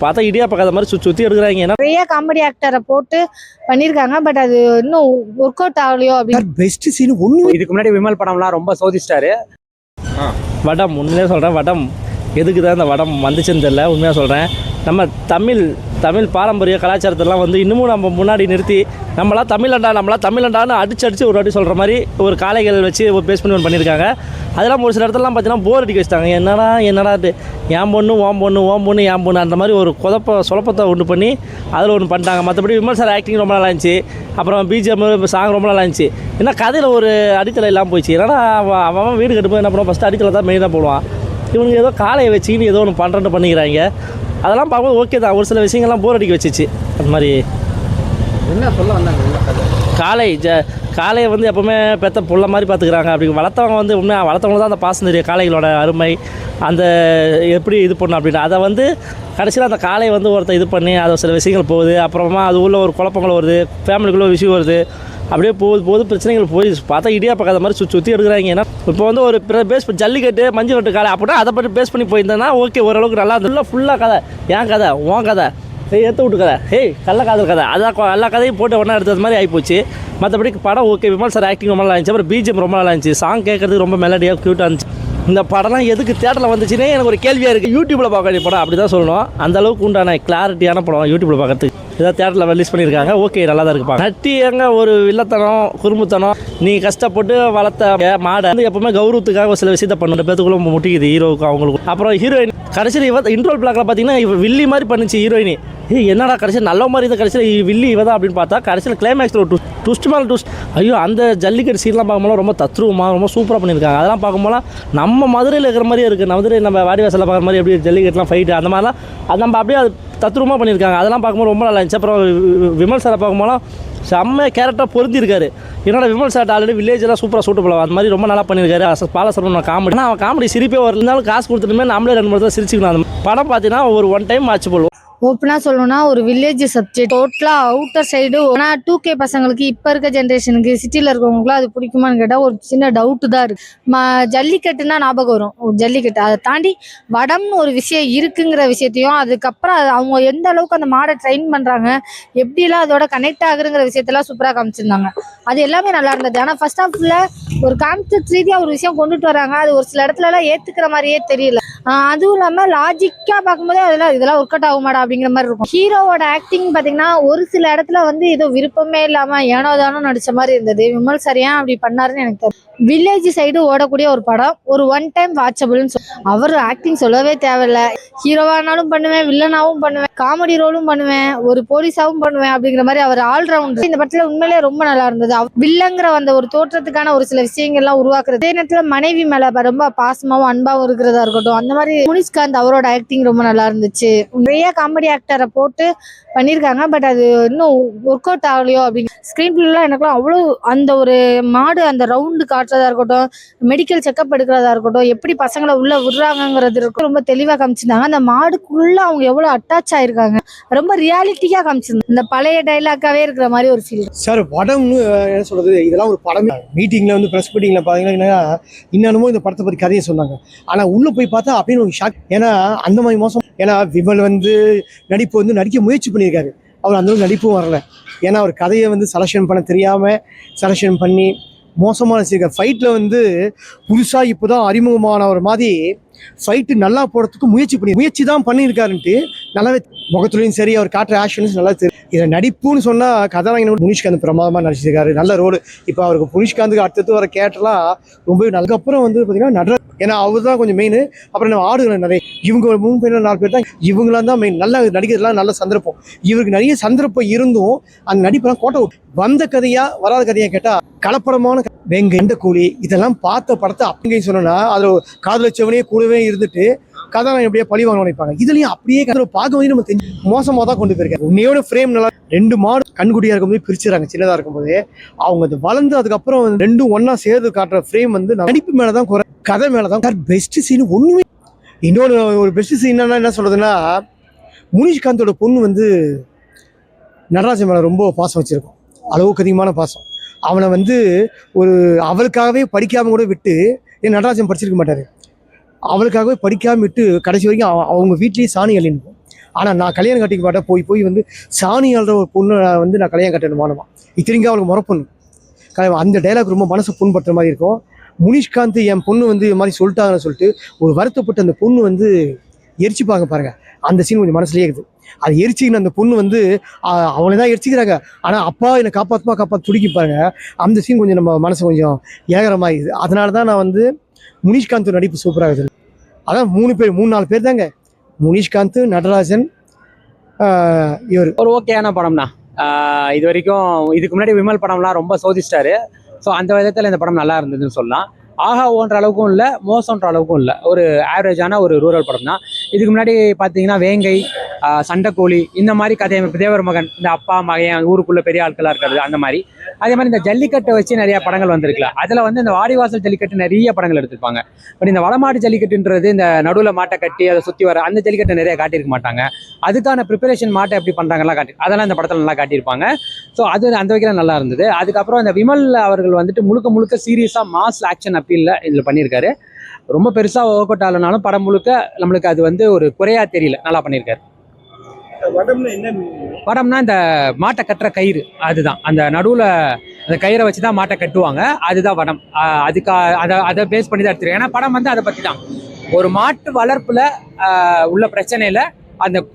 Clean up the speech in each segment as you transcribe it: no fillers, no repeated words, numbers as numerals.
பார்த்தா இடியாப்ப கதை மாதிரி சுற்றி எடுக்கிறாங்க. நிறைய காமெடி ஆக்டரை போட்டு பண்ணியிருக்காங்க. பட் அது இன்னும் ஒர்க் அவுட் ஆகலையோ அப்படின்னு. பெஸ்ட் சீன் ஒன்று இதுக்கு முன்னாடி விமல் படம்லாம் ரொம்ப சோதிச்சிட்டாரு. வடம் உண்மையாக சொல்கிறேன், வடம் எதுக்கு தான் இந்த வடம் வந்துச்சுன்னு தெரியல. உண்மையாக சொல்கிறேன், நம்ம தமிழ் பாரம்பரிய கலாச்சாரத்தெல்லாம் வந்து இன்னமும் நம்ம முன்னாடி நிறுத்தி நம்மளாம் தமிழண்டான்னு அடிச்சு ஒரு வாட்டி சொல்கிற மாதிரி ஒரு காளைகள் வச்சு ஒரு பேஸ் பண்ணி ஒன்று பண்ணியிருக்காங்க. அதெல்லாம் ஒரு சில இடத்துலலாம் பார்த்தீங்கன்னா போர் அடிக்க வச்சுட்டாங்க. என்னடா என் பொண்ணு ஓம் பொண்ணு என் பொண்ணு அந்த மாதிரி ஒரு சுலப்பத்தை ஒன்று பண்ணி அதில் ஒன்று பண்ணிட்டாங்க. மற்றபடி விமல் சார் ஆக்டிங் ரொம்ப நல்லா இருந்துச்சு. அப்புறம் பிஜிஎம் சாங் ரொம்ப நல்லா இருந்துச்சு. ஏன்னா கதையில் ஒரு அடித்தலை இல்லாமல் போயிடுச்சு. ஏன்னா அவன் வீடு கட்டும்போது என்ன பண்ணுவான், ஃபஸ்ட்டு அடித்தலை தான் மெயினாக போடுவான். இவனுக்கு ஏதோ காளையை வச்சுக்கின்னு ஏதோ ஒன்று பண்ணுறேன்னு பண்ணிக்கிறாங்க. அதெல்லாம் பார்க்கும்போது ஓகே தான், ஒரு சில விஷயங்கள்லாம் போர் அடிக்க வச்சிச்சு. அந்த மாதிரி என்ன சொல்ல வந்தாங்க, காளையை வந்து எப்போவுமே பெற்ற புள்ள மாதிரி பார்த்துக்கிறாங்க. அப்படி வளர்த்தவங்க வந்து உண்மையாக வளர்த்தவங்க தான் அந்த பாசம் தெரியும், காளைகளோட அருமை அந்த எப்படி இது பண்ணணும் அப்படின்னு. அதை வந்து கடைசியில் அந்த காளையை வந்து ஒருத்தர் இது பண்ணி அது சில விஷயங்கள் போகுது. அப்புறமா அது உள்ள ஒரு குழப்பங்கள் வருது, ஃபேமிலிக்குள்ளே ஒரு விஷயம் வருது. அப்படியே போகுது பிரச்சனைகள் போய் பார்த்தா இடியாப்ப கதை மாதிரி சுற்றி எடுக்கிறாங்க. ஏன்னா இப்போ வந்து ஒரு பேஸ் ஜல்லிக்கட்டு மஞ்சள் வெட்டு காலை அப்படின்னா அதை பற்றி பேஸ் பண்ணி போயிருந்தேன்னா ஓகே, ஓரளவுக்கு நல்லா இருந்தது. ஃபுல்லாக கதை ஏன் கதை உன் கதை எடுத்து விட்டு கதை கள்ளக்காதல் கதை அதான் எல்லா கதையும் போட்டு ஒன்றா எடுத்தது மாதிரி ஆகிப்போச்சு. மற்றபடி படம் ஓகே, விமல் சார் ஆக்டிங் ரொம்ப நல்லா இருந்துச்சு. அப்புறம் பிஜிஎம் ரொம்ப நல்லா இருந்துச்சு. சாங் கேட்குறதுக்கு ரொம்ப மெலடியாக க்யூட்டாக இருந்துச்சு. இந்த படம்லாம் எதுக்கு தேட்டரில் வந்துச்சுன்னே எனக்கு ஒரு கேள்வியாக இருக்குது. யூடியூப்பில் பார்க்க வேண்டிய படம் அப்படி தான் சொல்லணும். அந்தளவுக்கு உண்டான கிளாரிட்டியான படம் யூடியூப்பில் பார்க்கறதுக்கு ஏதாவது தேட்டரில் ரிலீஸ் பண்ணியிருக்காங்க. ஓகே, நல்லா தான் இருக்குப்பா. நட்டி எங்கே ஒரு வில்லத்தனம் குறும்புத்தனம், நீ கஷ்டப்பட்டு வளர்த்த மாடை வந்து எப்பவுமே கௌரவத்துக்காக ஒரு சில விஷயத்தை பண்ணுற பேத்துக்குள்ள முட்டிக்குது ஹீரோவுக்கும் அவங்களுக்கும். அப்புறம் ஹீரோயின் கடைசியில் இன்ட்ரோல் பிளாக்ல பார்த்தீங்கன்னா வில்லி மாதிரி பண்ணிச்சு ஹீரோயினி. என்னடா கடைசியில் நல்ல மாதிரி இதை கடைசியில் வில்லி இவதான் அப்படின்னு பார்த்தா கடைசியில் கிளைமேக்ஸில் ஒரு ட்விஸ்ட் மேலே ட்விஸ்ட். ஐயோ, அந்த ஜல்லிக்கட்டு சீன்லாம் பார்க்கும்போது ரொம்ப தத்ரூபமாக ரொம்ப சூப்பராக பண்ணியிருக்காங்க. அதெல்லாம் பார்க்கும்போது நம்ம மதுரையில் இருக்கிற மாதிரியே இருக்குது. மதுரை நம்ம வாடிவாசலில் பார்க்குற மாதிரி எப்படி ஜல்லிக்கட்டுலாம் ஃபைட்டு அந்த மாதிரிலாம் அது நம்ம அப்படியே அது தத்ரூபமாக பண்ணியிருக்காங்க. அதெல்லாம் பார்க்கும்போது ரொம்ப நல்லா இருந்துச்சு. அப்புறம் விமல் சாரை பார்க்கும்போது செம்ம கேரக்டராக பொருந்திருக்காரு. என்னோட விமல் சார் ஆல்ரெடி வில்லேஜெல்லாம் சூப்பராக சூட்டப்படும் அந்த மாதிரி ரொம்ப நல்லா பண்ணியிருக்காரு. பாலசரவணன் காமெடி, ஆனால் அவன் காமெடி சிரிப்பே இருந்தாலும் காசு கொடுத்துட்டுமே நம்மளே 2-3 தான் சிரிச்சுக்கணும். அந்த படம் பார்த்தீங்கன்னா ஒரு 1 டைம் ஆச்சு போடுவோம். ஓப்பனாக சொல்லணும்னா ஒரு வில்லேஜ் சப்ஜெக்ட் டோட்டலாக அவுட்டர் சைடு. ஆனால் 2K பசங்களுக்கு இப்போ இருக்க ஜென்ரேஷனுக்கு சிட்டியில் இருக்கவங்களுக்குலாம் அது பிடிக்குமான்னு கேட்டால் ஒரு சின்ன டவுட்டு தான் இருக்குது. ஜல்லிக்கட்டுன்னா ஞாபகம் வரும், ஜல்லிக்கட்டு. அதை தாண்டி வடம்னு ஒரு விஷயம் இருக்குங்கிற விஷயத்தையும், அதுக்கப்புறம் அவங்க எந்த அளவுக்கு அந்த மாடை ட்ரெயின் பண்ணுறாங்க, எப்படிலாம் அதோட கனெக்ட் ஆகுதுங்கிற விஷயத்தெல்லாம் சூப்பராக காமிச்சிருந்தாங்க. அது எல்லாமே நல்லா இருந்தது. ஆனால் ஃபர்ஸ்ட் ஹாஃப்ல ஒரு கான்செப்ட் ரீதியாக ஒரு விஷயம் கொண்டுட்டு வராங்க. அது ஒரு சில இடத்துலலாம் ஏற்றுக்கிற மாதிரியே தெரியல. அதுவும் இல்லாமல் லாஜிக்காக பார்க்கும்போதே இதெல்லாம் ஒர்க் அவுட் ஆகுமாடா அப்படிங்கிற மாதிரி இருக்கும். ஹீரோவோட ஆக்டிங் பார்த்தீங்கன்னா ஒரு சில இடத்துல வந்து ஏதோ விருப்பமே இல்லாமல் ஏனோதானோ நடிச்ச மாதிரி இருந்தது. விமல் சார் ஏன் அப்படி பண்ணாருன்னு எனக்கு தெரியும். வில்லேஜ் சைடு ஓடக்கூடிய ஒரு படம், ஒரு 1 டைம் வாட்சபிள்னு அவர் ஆக்டிங் சொல்லவே தேவையில்ல. ஹீரோவானாலும் பண்ணுவேன், வில்லனாவும் பண்ணுவேன், காமெடி ரோலும் பண்ணுவேன், ஒரு போலீஸாவும் பண்ணுவேன் அப்படிங்கிற மாதிரி அவர் ஆல்ரவுண்டர். இந்த படத்துல உண்மையிலே ரொம்ப நல்லா இருந்தது. வில்லங்கிற அந்த ஒரு தோற்றத்துக்கான ஒரு சில விஷயங்கள்லாம் உருவாக்குறது. அதே நேரத்துல மனைவி மேல ரொம்ப பாசமாவும் அன்பாவும் இருக்கிறதா இருக்கட்டும். அந்த மாதிரி முனிஷ்காந்த் அவரோட ஆக்டிங் ரொம்ப நல்லா இருந்துச்சு. நிறைய காமெடி ஆக்டரை போட்டு பண்ணியிருக்காங்க. பட் அது இன்னும் ஒர்க் அவுட் ஆகலையோ அப்படின்னு. ஸ்க்ரீன் பிளேலாம் எனக்குலாம் அவ்வளோ அந்த ஒரு மாடு அந்த ரவுண்டு காட்டுறதா இருக்கட்டும், மெடிக்கல் செக்அப் எடுக்கிறதா இருக்கட்டும், எப்படி பசங்களை உள்ள விடுறாங்கிறது இருக்கும் ரொம்ப தெளிவாக காமிச்சிருந்தாங்க. அந்த மாடுக்குள்ள அவங்க எவ்வளோ அட்டாச் ஆயிருக்காங்க, ரொம்ப ரியாலிட்டியாக காமிச்சிருந்தாங்க. இந்த பழைய டைலாக்காவே இருக்கிற மாதிரி ஒரு ஃபீல். சார் படம்னு என்ன சொல்றது, இதெல்லாம் ஒரு படம். மீட்டிங்ல வந்து ப்ரெஸ் மீட்டிங்ல பார்த்தீங்கன்னா இன்னமும் இந்த படத்தை பற்றி கதையை சொன்னாங்க. ஆனால் உள்ள போய் பார்த்தா அப்படின்னு ஒரு ஷாக். ஏன்னா அந்த மாதிரி மோசம். ஏன்னா விமல் வந்து நடிப்பு வந்து நடிக்க முயற்சி பண்ணியிருக்காரு. அவர் அந்த நடிப்பும் வரல. ஏன்னா அவர் கதையை வந்து செலக்ஷன் பண்ண தெரியாமல் செலக்ஷன் பண்ணி மோசமான வச்சுருக்கார். ஃபைட்டில் வந்து புதுசாக இப்போ தான் அறிமுகமான ஒரு மாதிரி ஃபைட்டு நல்லா போடுறதுக்கு முயற்சி தான் பண்ணியிருக்காருன்ட்டு நல்லாவே முகத்துலையும் சரி அவர் காட்டுற ஆக்ஷன்ஸ் நல்லா தெரியும். இதை நடிப்புன்னு சொன்னால் கதாநாயகன் முனிஷ்காந்த் பிரமாதமாக நடிச்சிருக்காரு, நல்ல ரோடு. இப்போ அவருக்கு முனிஷ்காந்துக்கு அடுத்தது வர கேட்டெல்லாம் ரொம்பவே நல்லதுக்கப்புறம் வந்து பார்த்தீங்கன்னா நடராஜ், ஏன்னா அவர் தான் கொஞ்சம் மெயின். அப்புறம் நம்ம ஆடுகள் நிறைய இவங்க ஒரு 3 பேர் 4 பேர் தான் இவங்களாம் தான் மெயின். நல்லா நடிக்கிறதுலாம் நல்ல சந்தர்ப்பம். இவருக்கு நிறைய சந்தர்ப்பம் இருந்தும் அந்த நடிப்பெல்லாம் கோட்டை வந்த கதையா வராத கதையா கேட்டால் கலப்படமான வெங்க எந்த கூலி இதெல்லாம் பார்த்த படத்தை அப்படிங்க சொன்னா அதில் காதலிச்சவனே கூடவே இருந்துட்டு கதாநாயகன் எப்படியே பழி வாங்க நினைப்பாங்க. இதுலயும் அப்படியே பார்க்க வந்து நம்ம தெரிஞ்சு மோசமாக தான் கொண்டு போயிருக்காங்க. உன்னையோட ஃப்ரேம் நல்லா 2 மாடு கண்குட்டியா இருக்கும்போது பிரிச்சுறாங்க. சின்னதாக இருக்கும்போது அவங்க அது வளர்ந்து அதுக்கப்புறம் 2 ஒன்னா சேர்ந்து காட்டுற ஃப்ரேம் வந்து நடிப்பு மேலதான் குறை, கதை மேலதான். பெஸ்ட் சீன் ஒண்ணுமே. இன்னொரு ஒரு பெஸ்ட் சீன் என்ன சொல்றதுன்னா, முனிஷ்காந்தோட பொண்ணு வந்து நடராஜன் மேல ரொம்ப பாசம் வச்சிருக்கும், அளவுக்கு அதிகமான பாசம். அவனை வந்து ஒரு அவளுக்காகவே படிக்காம கூட விட்டு, ஏன் நடராஜன் படிச்சிருக்க மாட்டாரு, அவளுக்காகவே படிக்காம விட்டு கடைசி வரைக்கும் அவங்க வீட்லேயே சாணி அள்ளினுக்கும். ஆனால் நான் கல்யாணம் கட்டிக்க மாட்டேன், போய் போய் வந்து சாணி ஆள்ற ஒரு பொண்ணு வந்து நான் கல்யாணம் கட்டணுமானமா, இத்தனைக்கும் அவளுக்கு முறப்பொண்ணு. அந்த டைலாக் ரொம்ப மனசை புண்படுற மாதிரி இருக்கும். முனிஷ்காந்த் என் பொண்ணு வந்து இது மாதிரி சொல்லிட்டாங்கன்னு சொல்லிட்டு ஒரு வருத்தப்பட்டு அந்த பொண்ணு வந்து எரிச்சுப்பாங்க பாருங்க, அந்த சீன் கொஞ்சம் மனசுலேயே இருக்குது. அது எரிச்சிக்கின்னு அந்த பொண்ணு வந்து அவனை தான் எரிச்சிக்கிறாங்க, ஆனால் அப்பா என்னை காப்பாற்ற துடிக்கி பாருங்க, அந்த சீன் கொஞ்சம் நம்ம மனசு கொஞ்சம் ஏகரமாகிடுது. அதனால தான் நான் வந்து முனிஷ்காந்த் நடிப்பு சூப்பராக இருக்குது. அதான் 3-4 பேர் தாங்க, முனிஷ்காந்த், நடராஜன், இவர். ஒரு ஓகேயான படம் தான். இது வரைக்கும் இதுக்கு முன்னாடி விமல் படம்லாம் ரொம்ப சோதிச்சிட்டாரு. ஸோ அந்த விதத்தில் இந்த படம் நல்லா இருந்ததுன்னு சொல்லலாம். ஆஹா ஓன்ற அளவுக்கும் இல்லை, மோசன்ற அளவுக்கும் இல்லை, ஒரு ஆவரேஜான ஒரு ரூரல் படம் தான். இதுக்கு முன்னாடி பார்த்தீங்கன்னா வேங்கை, சண்டைக்கோழி, இந்த மாதிரி கதை, தேவர் மகன், இந்த அப்பா மகன் ஊருக்குள்ளே பெரிய ஆட்களாக இருக்கிறது, அந்த மாதிரி. அதே மாதிரி இந்த ஜல்லிக்கட்டை வச்சு நிறைய படங்கள் வந்திருக்குல்ல, அதில் வந்து இந்த வாடிவாசல் ஜல்லிக்கட்டு நிறைய படங்கள் எடுத்திருப்பாங்க. பட் இந்த வடமாடு ஜல்லிக்கட்டுன்றது இந்த நடுவில் மாட்டை கட்டி அதை சுற்றி வர அந்த ஜல்லிக்கட்டை நிறைய காட்டியிருக்க மாட்டாங்க. அதுக்கான ப்ரிப்பரேஷன் மாட்டை எப்படி பண்ணுறாங்கலாம் அதெல்லாம் இந்த படத்தில் நல்லா காட்டியிருப்பாங்க. ஸோ அது அந்த வகையில் நல்லா இருந்தது. அதுக்கப்புறம் இந்த விமல் அவர்கள் வந்துட்டு முழுக்க சீரியஸாக மாஸ் ஆக்ஷன் அப்பீலில் இதில் பண்ணியிருக்காரு. ரொம்ப பெருசாக ஒர்க் அவுட் ஆகலனாலும் படம் முழுக்க நம்மளுக்கு அது வந்து ஒரு குறையா தெரியல, நல்லா பண்ணியிருக்காரு. வடம்னா இந்த மாட்டை கட்டுற கயிறு, அதுதான் அந்த நடுவில் அந்த கயிறை வச்சு தான் மாட்டை கட்டுவாங்க, அதுதான் வடம். அதுக்கு அதை பேஸ் பண்ணி தான் எடுத்துருக்கேன். ஏன்னா படம் வந்து அதை பற்றி தான், ஒரு மாட்டு வளர்ப்பில் உள்ள பிரச்சனையில்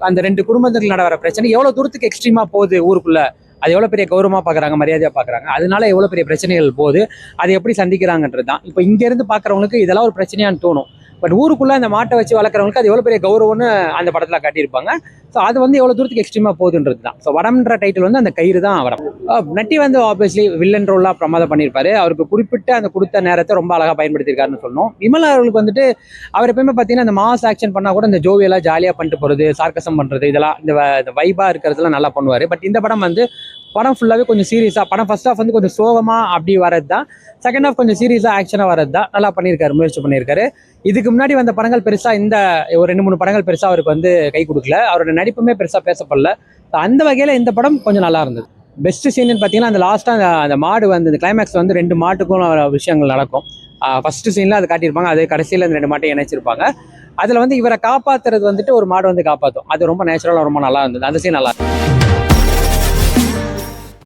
அந்த 2 குடும்பத்துக்கு நட வர பிரச்சனை எவ்வளோ தூரத்துக்கு எக்ஸ்ட்ரீமாக போகுது ஊருக்குள்ளே, அது எவ்வளோ பெரிய கௌரவமாக பார்க்குறாங்க, மரியாதையாக பார்க்குறாங்க, அதனால எவ்வளோ பெரிய பிரச்சனைகள் போகுது, அதை எப்படி சந்திக்கிறாங்கன்றது தான். இப்போ இங்கேருந்து பார்க்குறவங்களுக்கு இதெல்லாம் ஒரு பிரச்சனையான்னு தோணும். பட் ஊருக்குள்ளே அந்த மாட்டை வச்சு வளர்க்குறவங்களுக்கு அது எவ்வளோ பெரிய கௌரவம்னு அந்த படத்தில் காட்டியிருப்பாங்க. ஸோ அது வந்து எவ்வளோ தூரத்துக்கு எக்ஸ்ட்ரீமாக போகுதுன்றது தான். ஸோ வடம்ன்ற டைட்டில் வந்து அந்த கயிறு தான் வடம். நட்டி வந்து ஆப்வியஸ்லி வில்லன் ரோலாக பிரமாதம் பண்ணியிருப்பாரு. அவருக்கு குறிப்பிட்ட அந்த கொடுத்த நேரத்தை ரொம்ப அழகாக பயன்படுத்தியிருக்காருன்னு சொல்லணும். விமல் அவர்களுக்கு வந்துட்டு அவர் எப்பயுமே பார்த்தீங்கன்னா இந்த மாஸ் ஆக்ஷன் பண்ணால் கூட இந்த ஜோவியெல்லாம் ஜாலியாக பண்ணிட்டு போகிறது, சார்க்கசம் பண்ணுறது, இதெல்லாம் இந்த வைபாக இருக்கிறதுலாம் நல்லா பண்ணுவார். பட் இந்த படம் வந்து படம் ஃபுல்லாகவே கொஞ்சம் சீரியஸாக, படம் ஃபர்ஸ்ட் ஹாஃப் வந்து கொஞ்சம் சோகமாக அப்படி வரது தான், செகண்ட் ஹாஃப் கொஞ்சம் சீரியஸாக ஆக்ஷனாக வரது தான். நல்லா பண்ணியிருக்காரு, முயற்சி பண்ணியிருக்காரு. இதுக்கு முன்னாடி வந்த படங்கள் பெருசாக இந்த ஒரு 2-3 படங்கள் பெருசாக அவருக்கு வந்து கை கொடுக்கல, அவரோட நடிப்புமே பெருசாக பேசப்படல. அந்த வகையில் இந்த படம் கொஞ்சம் நல்லா இருந்தது. பெஸ்ட் சீன் பார்த்தீங்கன்னா அந்த லாஸ்ட்டாக அந்த மாடு வந்து இந்த கிளைமேக்ஸ் வந்து 2 மாட்டுக்கும் விஷயங்கள் நடக்கும். ஃபர்ஸ்ட் சீனில் அது காட்டியிருப்பாங்க, அது கடைசியில் அந்த 2 மாட்டையும் இணைச்சிருப்பாங்க. அதில் வந்து இவரை காப்பாற்றுறது வந்துட்டு ஒரு மாடு வந்து காப்பாற்றும், அது ரொம்ப நேச்சுரலாக ரொம்ப நல்லா இருந்தது. அந்த சீன் நல்லா இருந்தது.